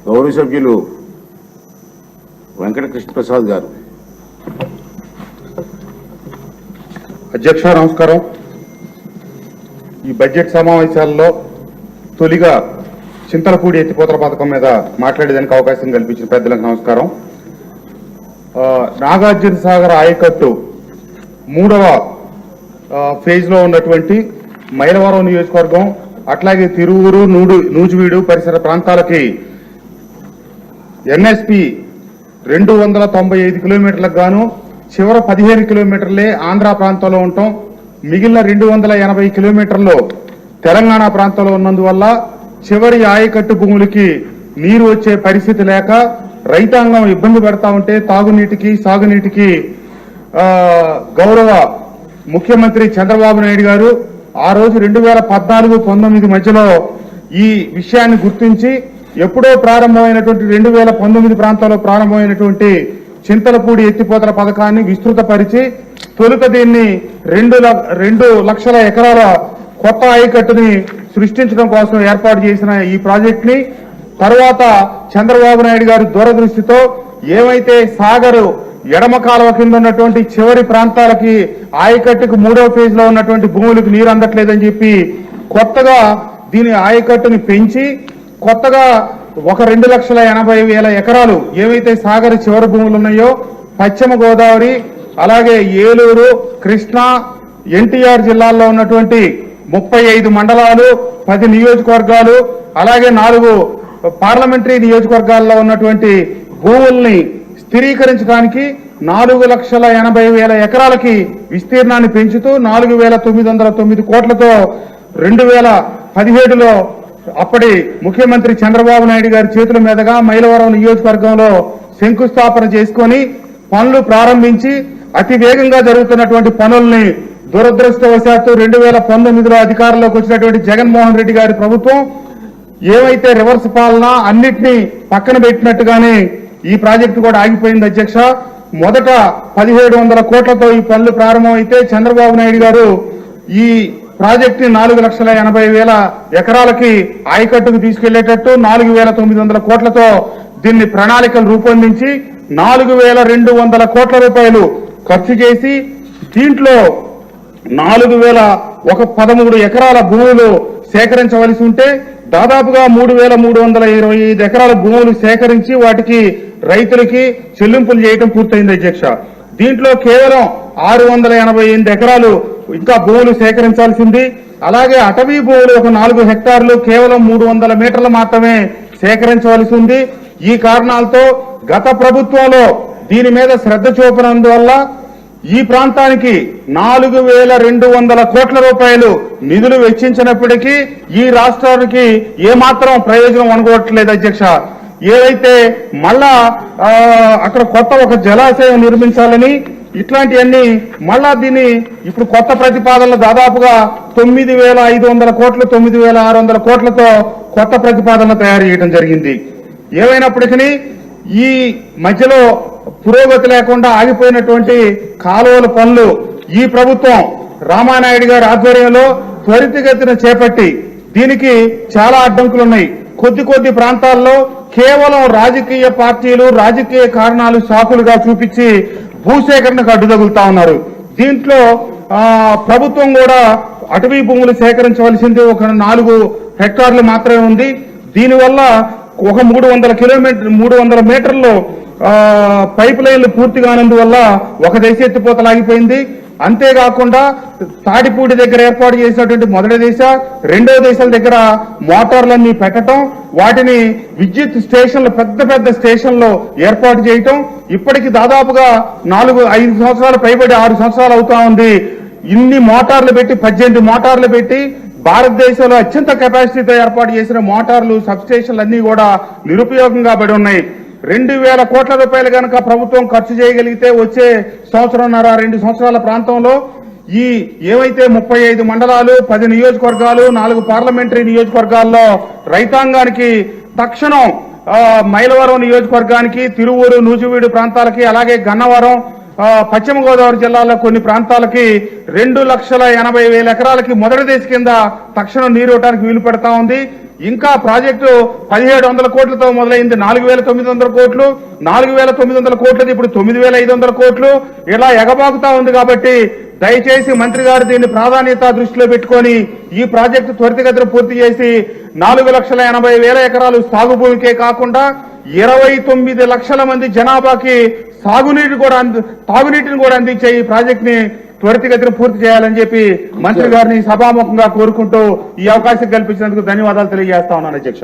గౌరవ సభ్యులు వెంకట కృష్ణ ప్రసాద్ గారు. అధ్యక్ష నమస్కారం. ఈ బడ్జెట్ సమావేశాల్లో తొలిగా చింతలపూడి ఎత్తిపోతల పథకం మీద మాట్లాడేదానికి అవకాశం కల్పించిన పెద్దలకు నమస్కారం. నాగార్జున సాగర్ ఆయకట్టు 3వ ఫేజ్లో ఉన్నటువంటి మైలవరం నియోజకవర్గం అట్లాగే తిరువూరు నూజివీడు పరిసర ప్రాంతాలకి ఎన్ఎస్పి 295 కిలోమీటర్లకు గాను చివర 15 కిలోమీటర్లే ఆంధ్ర ప్రాంతంలో ఉంటాం. మిగిలిన 280 కిలోమీటర్లు తెలంగాణ ప్రాంతంలో ఉన్నందువల్ల చివరి ఆయకట్టు భూములకి నీరు వచ్చే పరిస్థితి లేక రైతాంగం ఇబ్బంది పడతా ఉంటే తాగునీటికి సాగునీటికి గౌరవ ముఖ్యమంత్రి చంద్రబాబు నాయుడు గారు ఆ రోజు 2014-19 మధ్యలో ఈ విషయాన్ని గుర్తించి ఎప్పుడో ప్రారంభమైనటువంటి 2019 ప్రాంతంలో ప్రారంభమైనటువంటి చింతలపూడి ఎత్తిపోతల పథకాన్ని విస్తృతపరిచి తొలుత దీన్ని 2 లక్షల ఎకరాల కొత్త ఆయకట్టుని సృష్టించడం కోసం ఏర్పాటు చేసిన ఈ ప్రాజెక్ట్ ని తర్వాత చంద్రబాబు నాయుడు గారి దూరదృష్టితో ఏమైతే సాగరు ఎడమ కాలువ కింద ఉన్నటువంటి చివరి ప్రాంతాలకి ఆయకట్టుకు 3వ ఫేజ్ లో ఉన్నటువంటి భూములకు నీరు అందట్లేదని చెప్పి కొత్తగా దీని ఆయకట్టుని పెంచి కొత్తగా 2,80,000 ఎకరాలు ఏవైతే సాగర్ చివరి భూములు ఉన్నాయో పశ్చిమ గోదావరి అలాగే ఏలూరు కృష్ణా ఎన్టీఆర్ జిల్లాల్లో ఉన్నటువంటి 35 మండలాలు 10 నియోజకవర్గాలు అలాగే 4 పార్లమెంటరీ నియోజకవర్గాల్లో ఉన్నటువంటి భూముల్ని స్థిరీకరించడానికి 4,80,000 ఎకరాలకి విస్తీర్ణాన్ని పెంచుతూ 4,909 కోట్లతో 2017లో అప్పటి ముఖ్యమంత్రి చంద్రబాబు నాయుడు గారి చేతుల మీదుగా మైలవరం నియోజకవర్గంలో శంకుస్థాపన చేసుకొని పనులు ప్రారంభించి అతి వేగంగా జరుగుతున్నటువంటి పనుల్ని దురదృష్టవశాత్తు 2019లో అధికారంలోకి వచ్చినటువంటి జగన్మోహన్ రెడ్డి గారి ప్రభుత్వం ఏవైతే రివర్స్ పాలన అన్నిటినీ పక్కన పెట్టినట్టుగానే ఈ ప్రాజెక్టు కూడా ఆగిపోయింది. అధ్యక్ష, మొదట 1,700 కోట్లతో ఈ పనులు ప్రారంభమైతే చంద్రబాబు నాయుడు గారు ఈ ప్రాజెక్టు 4,80,000 ఎకరాలకి ఆయకట్టుకు తీసుకెళ్లేటట్టు 4,900 కోట్లతో దీన్ని ప్రణాళికలు రూపొందించి 4,200 కోట్ల రూపాయలు ఖర్చు చేసి దీంట్లో 4,013 ఎకరాల భూములు సేకరించవలసి ఉంటే దాదాపుగా 3,325 ఎకరాల భూములు సేకరించి వాటికి రైతులకి చెల్లింపులు చేయడం పూర్తయింది. అధ్యక్ష, దీంట్లో కేవలం 688 ఎకరాలు ఇంకా భూములు సేకరించాల్సింది. అలాగే అటవీ భూములు ఒక 4 హెక్టార్లు కేవలం 300 మీటర్లు మాత్రమే సేకరించవలసి ఉంది. ఈ కారణాలతో గత ప్రభుత్వంలో దీని మీద శ్రద్ధ చూపనందువల్ల ఈ ప్రాంతానికి 4,200 కోట్ల రూపాయలు నిధులు వెచ్చించినప్పటికీ ఈ రాష్ట్రానికి ఏమాత్రం ప్రయోజనం అనుకోవట్లేదు. అధ్యక్ష, ఏదైతే మళ్ళా అక్కడ కొత్త ఒక జలాశయం నిర్మించాలని ఇట్లాంటివన్నీ మళ్ళా దీన్ని ఇప్పుడు కొత్త ప్రతిపాదనలు దాదాపుగా 9,500 కోట్లు 9,600 కోట్లతో కొత్త ప్రతిపాదనలు తయారు చేయడం జరిగింది. ఏమైనప్పటికీ ఈ మధ్యలో పురోగతి లేకుండా ఆగిపోయినటువంటి కాలువల పనులు ఈ ప్రభుత్వం రామానాయుడు గారి ఆధ్వర్యంలో త్వరితగతిన చేపట్టి దీనికి చాలా అడ్డంకులున్నాయి. కొద్ది ప్రాంతాల్లో కేవలం రాజకీయ పార్టీలు రాజకీయ కారణాలు సాకులుగా చూపించి భూసేకరణకు అడ్డుతగులుతా ఉన్నారు. దీంట్లో ప్రభుత్వం కూడా అటవీ భూములు సేకరించవలసింది ఒక 4 హెక్టార్లు మాత్రమే ఉంది. దీనివల్ల ఒక 300 మీటర్లు పైప్ లైన్లు పూర్తి కానందువల్ల ఒక దశ ఎత్తిపోతలాగిపోయింది. అంతేకాకుండా తాడిపూడి దగ్గర ఏర్పాటు చేసినటువంటి మొదటి దశ రెండో దశల దగ్గర మోటార్లన్నీ పెట్టడం వాటిని విద్యుత్ స్టేషన్లు పెద్ద స్టేషన్లు ఏర్పాటు చేయటం ఇప్పటికి దాదాపుగా 4-5 సంవత్సరాలు పైబడి 6 సంవత్సరాలు అవుతా ఉంది. ఇన్ని మోటార్లు పెట్టి 18 మోటార్లు పెట్టి భారతదేశంలో అత్యంత కెపాసిటీతో ఏర్పాటు చేసిన మోటార్లు సబ్స్టేషన్లు అన్ని కూడా నిరుపయోగంగా పడి ఉన్నాయి. 2,000 కోట్ల రూపాయలు కనుక ప్రభుత్వం ఖర్చు చేయగలిగితే వచ్చే 1.5-2 సంవత్సరాల ప్రాంతంలో ఈ ఏవైతే 35 మండలాలు 10 నియోజకవర్గాలు 4 పార్లమెంటరీ నియోజకవర్గాల్లో రైతాంగానికి తక్షణం మైలవరం నియోజకవర్గానికి తిరువూరు నూజివీడు ప్రాంతాలకి అలాగే గన్నవరం పశ్చిమ గోదావరి జిల్లాలో కొన్ని ప్రాంతాలకి 2,80,000 ఎకరాలకి మొదటి దశ కింద తక్షణం నీరు ఇవ్వడానికి వీలు పెడతా ఉంది. ఇంకా ప్రాజెక్టు 1700 కోట్లతో మొదలైంది 4900 కోట్లు, 4900 కోట్లది ఇప్పుడు 9500 కోట్లు ఇలా ఎగబాకుతా ఉంది. కాబట్టి దయచేసి మంత్రి గారు దీన్ని ప్రాధాన్యత దృష్టిలో పెట్టుకొని ఈ ప్రాజెక్టు త్వరితగతిన పూర్తి చేసి 4,80,000 ఎకరాలు సాగు భూమికే కాకుండా 29 లక్షల మంది జనాభాకి తాగునీటిని కూడా అందించే ఈ ప్రాజెక్ట్ ని త్వరితగతిన పూర్తి చేయాలని చెప్పి మంత్రి గారిని సభాముఖంగా కోరుకుంటూ ఈ అవకాశం కల్పించినందుకు ధన్యవాదాలు తెలియజేస్తా ఉన్నాను అధ్యక్ష.